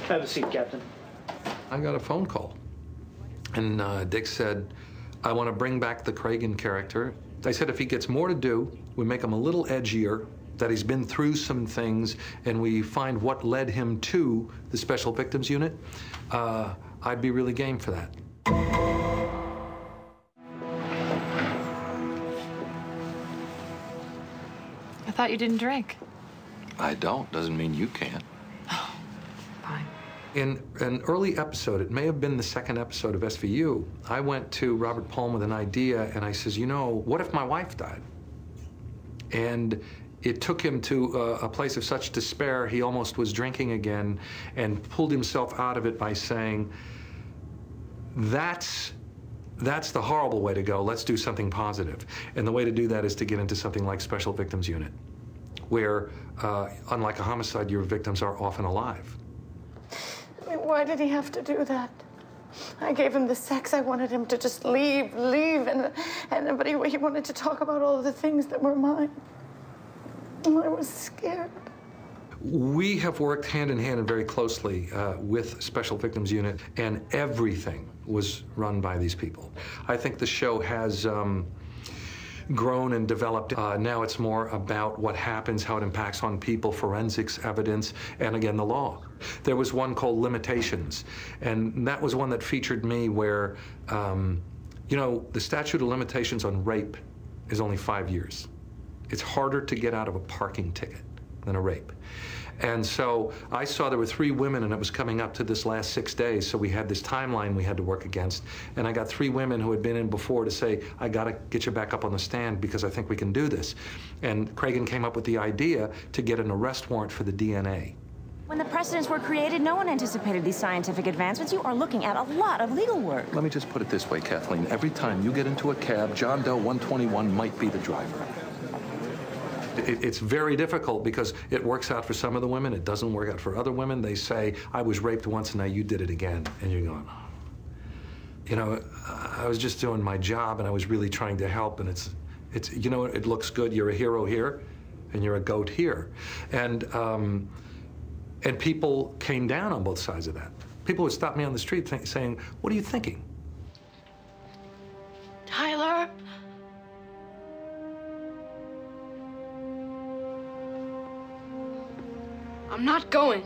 Have a seat, Captain. I got a phone call, and Dick said, I want to bring back the Cragen character. I said if he gets more to do, we make him a little edgier, that he's been through some things, and we find what led him to the Special Victims Unit, I'd be really game for that. I thought you didn't drink. I don't. Doesn't mean you can't. Oh, fine. In an early episode, it may have been the second episode of SVU, I went to Robert Palm with an idea, and I says, you know, what if my wife died? And it took him to a place of such despair, he almost was drinking again, and pulled himself out of it by saying, that's the horrible way to go. Let's do something positive. And the way to do that is to get into something like Special Victims Unit, where, unlike a homicide, your victims are often alive. I mean, why did he have to do that? I gave him the sex. I wanted him to just leave, but he wanted to talk about all of the things that were mine. And I was scared. We have worked hand in hand and very closely with Special Victims Unit, and everything was run by these people. I think the show has grown and developed. Now it's more about what happens, how it impacts on people, forensics evidence, and again, the law. There was one called Limitations, and that was one that featured me where, you know, the statute of limitations on rape is only 5 years. It's harder to get out of a parking ticket than a rape. And so I saw there were 3 women, and it was coming up to this last 6 days, so we had this timeline we had to work against. And I got 3 women who had been in before to say, I gotta get you back up on the stand because I think we can do this. And Cragen came up with the idea to get an arrest warrant for the DNA. When the precedents were created, no one anticipated these scientific advancements. You are looking at a lot of legal work. Let me just put it this way, Kathleen. Every time you get into a cab, John Doe 121 might be the driver. It's very difficult because it works out for some of the women. It doesn't work out for other women. They say, I was raped once and now you did it again. And you're going, oh. You know, I was just doing my job and I was really trying to help. And it's you know, it looks good. You're a hero here and you're a goat here. And people came down on both sides of that. People would stop me on the street saying, what are you thinking? Tyler? I'm not going.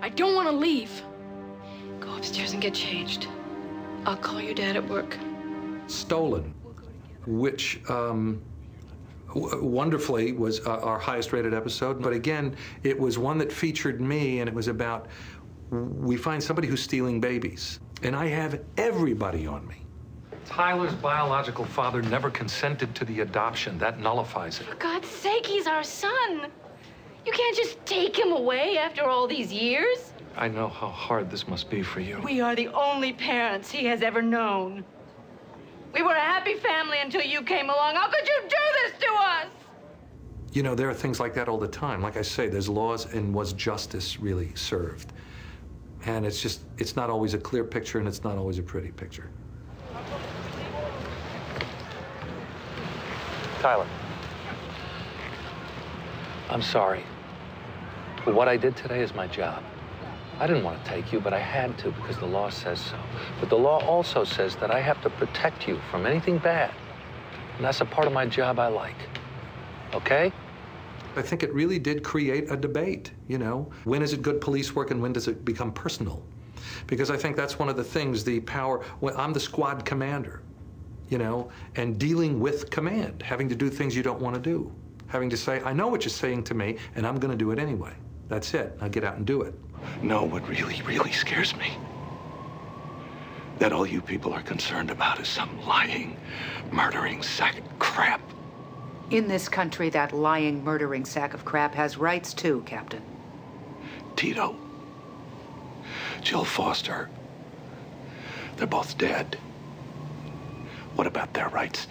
I don't want to leave. Go upstairs and get changed. I'll call your dad at work. Stolen, which wonderfully was our highest rated episode. But again, it was one that featured me, and it was about, we find somebody who's stealing babies. And I have everybody on me. Tyler's biological father never consented to the adoption. That nullifies it. For God's sake, he's our son. You can't just take him away after all these years. I know how hard this must be for you. We are the only parents he has ever known. We were a happy family until you came along. How could you do this to us? You know, there are things like that all the time. Like I say, there's laws, and was justice really served? And it's just, it's not always a clear picture, and it's not always a pretty picture. Tyler, I'm sorry. But what I did today is my job. I didn't want to take you, but I had to because the law says so. But the law also says that I have to protect you from anything bad. And that's a part of my job I like. Okay? I think it really did create a debate, you know? When is it good police work and when does it become personal? Because I think that's one of the things, the power, when I'm the squad commander, you know, and dealing with command, having to do things you don't want to do. Having to say, I know what you're saying to me, and I'm going to do it anyway. That's it. Now get out and do it. No, what really, really scares me, that all you people are concerned about is some lying, murdering sack of crap. In this country, that lying, murdering sack of crap has rights too, Captain. Tito, Jill Foster, they're both dead. What about their rights?